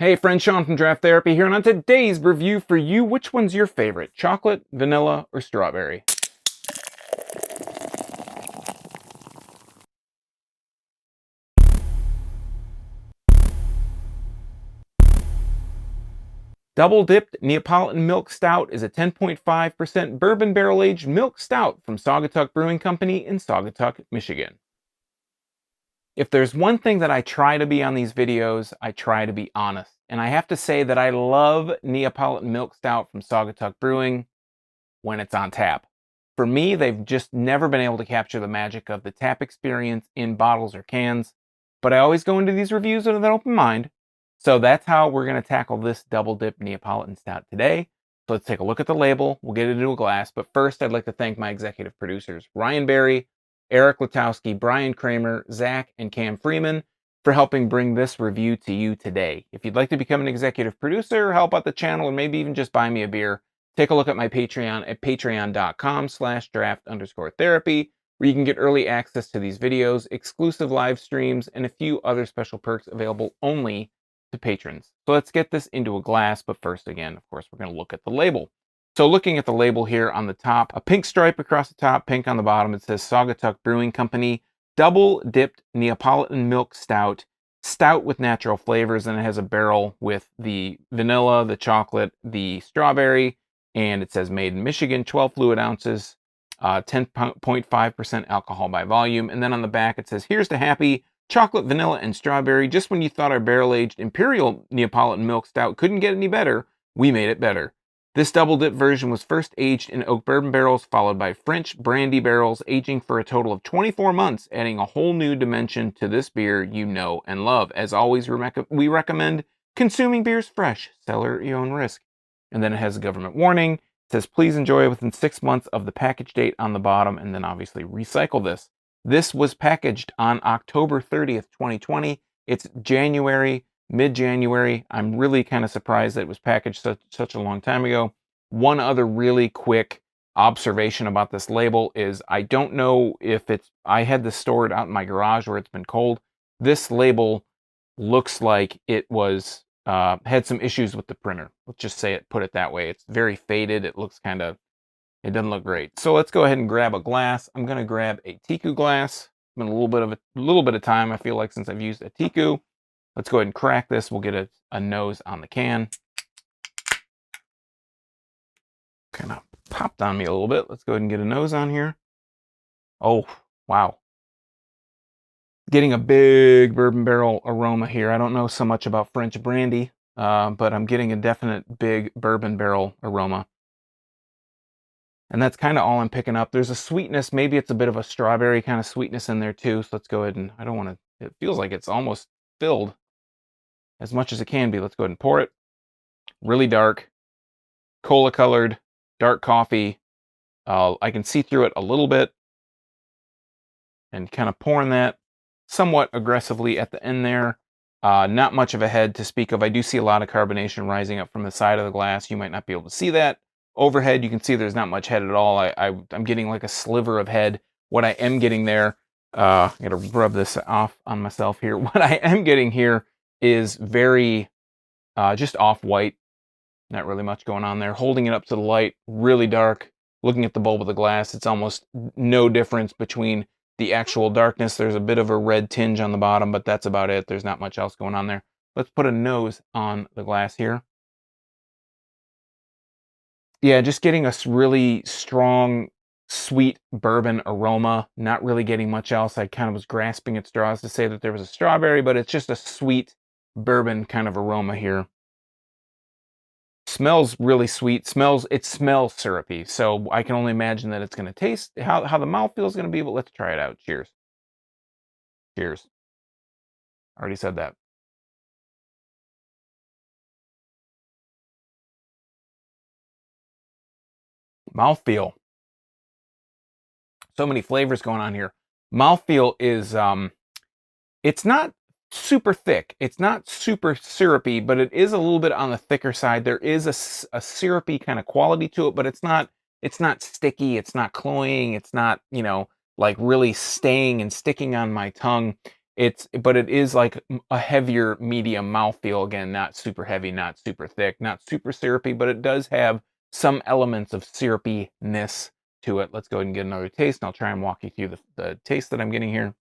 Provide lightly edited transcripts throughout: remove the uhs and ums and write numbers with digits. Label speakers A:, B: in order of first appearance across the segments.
A: Hey friend, Sean from Draft Therapy here, and on today's review for you, which one's your favorite? Chocolate, vanilla, or strawberry? Double Dipped Neapolitan Milk Stout is a 10.5% bourbon barrel-aged milk stout from Saugatuck Brewing Company in Saugatuck, Michigan. If there's one thing that I try to be on these videos, I try to be honest. And I have to say that I love Neapolitan Milk Stout from Saugatuck Brewing when it's on tap. For me, they've just never been able to capture the magic of the tap experience in bottles or cans, but I always go into these reviews with an open mind. So that's how we're going to tackle this double dip Neapolitan Stout today. So let's take a look at the label. We'll get it into a glass, but first I'd like to thank my executive producers, Ryan Berry, Eric Latowski, Brian Kramer, Zach, and Cam Freeman for helping bring this review to you today. If you'd like to become an executive producer, help out the channel, or maybe even just buy me a beer, take a look at my Patreon at patreon.com/draft_therapy, where you can get early access to these videos, exclusive live streams, and a few other special perks available only to patrons. So let's get this into a glass, but first, again, of course, we're going to look at the label. So looking at the label here on the top, a pink stripe across the top, pink on the bottom, it says Saugatuck Brewing Company, Double Dipped Neapolitan Milk Stout, stout with natural flavors, and it has a barrel with the vanilla, the chocolate, the strawberry, and it says made in Michigan, 12 fluid ounces, 10.5% alcohol by volume. And then on the back, it says, here's to happy chocolate, vanilla, and strawberry. Just when you thought our barrel-aged Imperial Neapolitan Milk Stout couldn't get any better, we made it better. This double dip version was first aged in oak bourbon barrels, followed by French brandy barrels, aging for a total of 24 months, adding a whole new dimension to this beer you know and love. As always, we recommend consuming beers fresh, cellar at your own risk. And then it has a government warning. It says, please enjoy within 6 months of the package date on the bottom, and then obviously recycle this. This was packaged on October 30th, 2020. It's January, mid-January. I'm really kind of surprised that it was packaged such a long time ago. One other really quick observation about this label is I don't know if I had this stored out in my garage where it's been cold. This label looks like it was had some issues with the printer. Let's just put it that way. It's very faded. It doesn't look great. So let's go ahead and grab a glass. I'm going to grab a Tiku glass. It's been a little bit of time, I feel like, since I've used a Tiku. Let's go ahead and crack this. We'll get a nose on the can. Kind of popped on me a little bit. Let's go ahead and get a nose on here. Oh, wow. Getting a big bourbon barrel aroma here. I don't know so much about French brandy, but I'm getting a definite big bourbon barrel aroma. And that's kind of all I'm picking up. There's a sweetness. Maybe it's a bit of a strawberry kind of sweetness in there too. So let's go ahead and, it feels like it's almost filled as much as it can be. Let's go ahead and pour it. Really dark, cola colored, dark coffee. I can see through it a little bit. And kind of pouring that somewhat aggressively at the end there. Not much of a head to speak of. I do see a lot of carbonation rising up from the side of the glass. You might not be able to see that. Overhead, you can see there's not much head at all. I'm getting like a sliver of head. What I am getting there, I gotta rub this off on myself here. What I am getting here is very just off-white. Not really much going on there. Holding it up to the light, really dark. Looking at the bulb of the glass, it's almost no difference between the actual darkness. There's a bit of a red tinge on the bottom, but that's about it. There's not much else going on there. Let's put a nose on the glass here. Yeah, just getting a really strong, sweet bourbon aroma. Not really getting much else. I kind of was grasping at straws to say that there was a strawberry, but it's just a sweet bourbon kind of aroma here. Smells really sweet. It smells syrupy. So I can only imagine that it's going to taste, how the mouthfeel is going to be, but let's try it out. Cheers. Cheers. Already said that. Mouthfeel. So many flavors going on here. Mouthfeel is, it's not super thick. It's not super syrupy, but it is a little bit on the thicker side. There is a syrupy kind of quality to it, but it's not sticky. It's not cloying. It's not, like really staying and sticking on my tongue. But it is like a heavier medium mouthfeel. Again, not super heavy, not super thick, not super syrupy, but it does have some elements of syrupiness to it. Let's go ahead and get another taste, and I'll try and walk you through the taste that I'm getting here.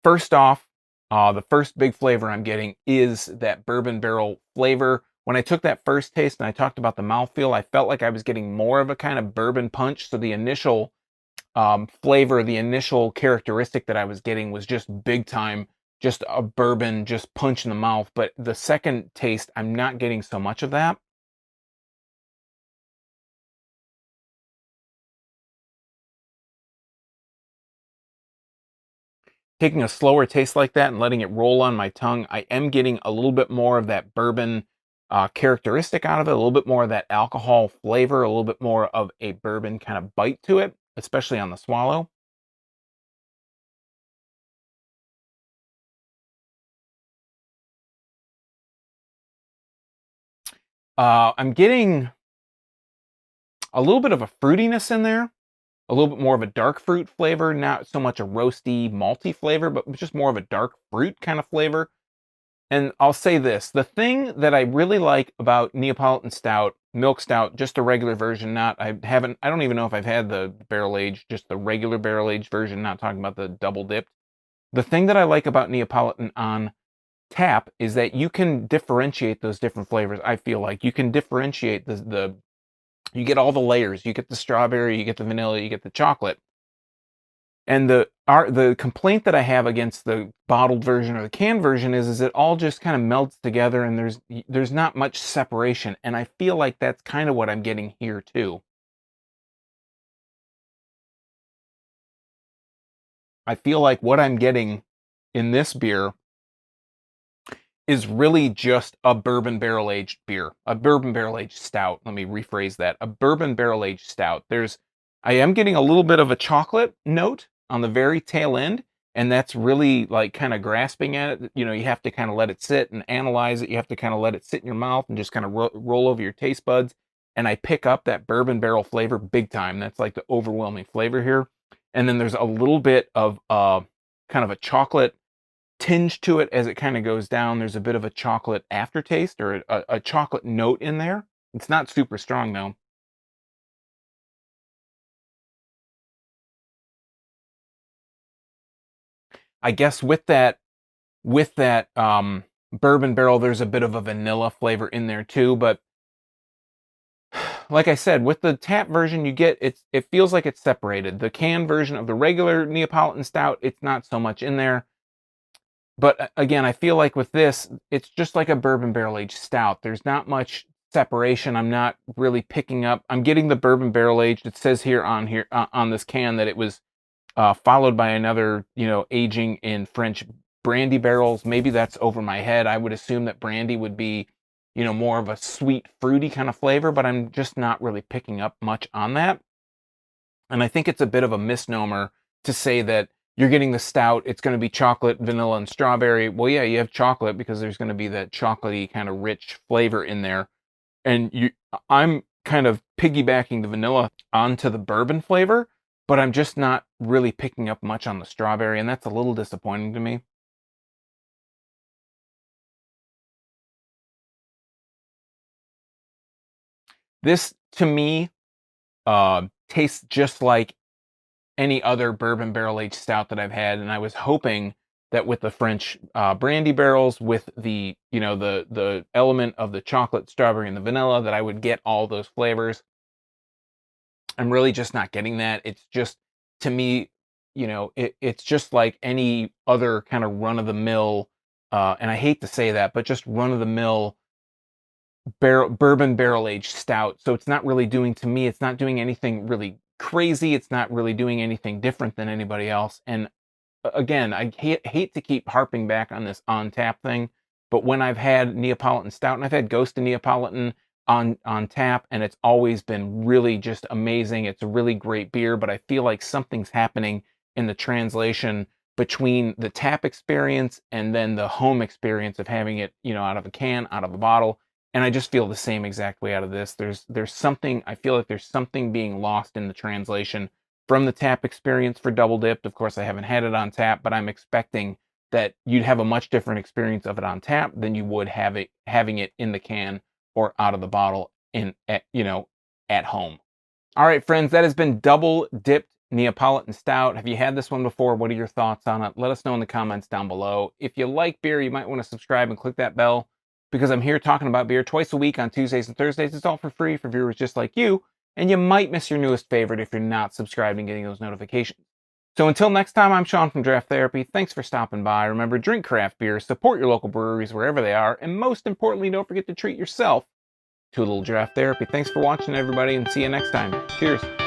A: First off, the first big flavor I'm getting is that bourbon barrel flavor. When I took that first taste and I talked about the mouthfeel, I felt like I was getting more of a kind of bourbon punch. So the initial flavor, the initial characteristic that I was getting was just big time, just a bourbon, just punch in the mouth. But the second taste, I'm not getting so much of that. Taking a slower taste like that and letting it roll on my tongue, I am getting a little bit more of that bourbon characteristic out of it, a little bit more of that alcohol flavor, a little bit more of a bourbon kind of bite to it, especially on the swallow. I'm getting a little bit of a fruitiness in there, a little bit more of a dark fruit flavor, not so much a roasty, malty flavor, but just more of a dark fruit kind of flavor. And I'll say this, the thing that I really like about Neapolitan Stout, Milk Stout, just the regular version, I don't even know if I've had the barrel aged, just the regular barrel aged version, not talking about the double dipped. The thing that I like about Neapolitan on tap is that you can differentiate those different flavors. I feel like you can differentiate you get all the layers. You get the strawberry, you get the vanilla, you get the chocolate. And the complaint that I have against the bottled version or the canned version is it all just kind of melts together and there's not much separation. And I feel like that's kind of what I'm getting here too. I feel like what I'm getting in this beer is really just a bourbon barrel aged beer, a bourbon barrel aged stout. Let me rephrase that. A bourbon barrel aged stout. I am getting a little bit of a chocolate note on the very tail end, and that's really like kind of grasping at it. You know, you have to kind of let it sit and analyze it. You have to kind of let it sit in your mouth and just kind of roll over your taste buds. And I pick up that bourbon barrel flavor big time. That's like the overwhelming flavor here. And then there's a little bit of kind of a chocolate tinge to it as it kind of goes down. There's a bit of a chocolate aftertaste or a chocolate note in there. It's not super strong though. I guess with that bourbon barrel, there's a bit of a vanilla flavor in there too. But like I said, with the tap version, it feels like it's separated. The can version of the regular Neapolitan stout, it's not so much in there. But again, I feel like with this, it's just like a bourbon barrel aged stout. There's not much separation. I'm not really picking up. I'm getting the bourbon barrel aged. It says here on this can that it was followed by another, aging in French brandy barrels. Maybe that's over my head. I would assume that brandy would be, more of a sweet, fruity kind of flavor, but I'm just not really picking up much on that. And I think it's a bit of a misnomer to say that you're getting the stout, it's going to be chocolate, vanilla, and strawberry. Well, yeah, you have chocolate because there's going to be that chocolatey kind of rich flavor in there. And I'm kind of piggybacking the vanilla onto the bourbon flavor, but I'm just not really picking up much on the strawberry, and that's a little disappointing to me. This, to me, tastes just like any other bourbon barrel aged stout that I've had, and I was hoping that with the French brandy barrels, with the element of the chocolate, strawberry, and the vanilla, that I would get all those flavors. I'm really just not getting that. It's just, to me, it's just like any other kind of run of the mill, and I hate to say that, but just run of the mill bourbon barrel aged stout. So it's not really doing, to me, it's not doing anything really crazy. It's not really doing anything different than anybody else. And again, I hate to keep harping back on this on tap thing, but when I've had Neapolitan Stout and I've had Ghost of Neapolitan on tap, and it's always been really just amazing. It's a really great beer, but I feel like something's happening in the translation between the tap experience and then the home experience of having it, out of a can, out of a bottle. And I just feel the same exact way out of this. There's something, I feel like there's something being lost in the translation from the tap experience for Double Dipped. Of course, I haven't had it on tap, but I'm expecting that you'd have a much different experience of it on tap than you would having it in the can or out of the bottle at home. All right, friends, that has been Double Dipped Neapolitan Stout. Have you had this one before? What are your thoughts on it? Let us know in the comments down below. If you like beer, you might want to subscribe and click that bell, because I'm here talking about beer twice a week on Tuesdays and Thursdays. It's all for free for viewers just like you, and you might miss your newest favorite if you're not subscribed and getting those notifications. So until next time, I'm Sean from Draft Therapy. Thanks for stopping by. Remember, drink craft beer, support your local breweries wherever they are, and most importantly, don't forget to treat yourself to a little draft therapy. Thanks for watching, everybody, and see you next time. Cheers.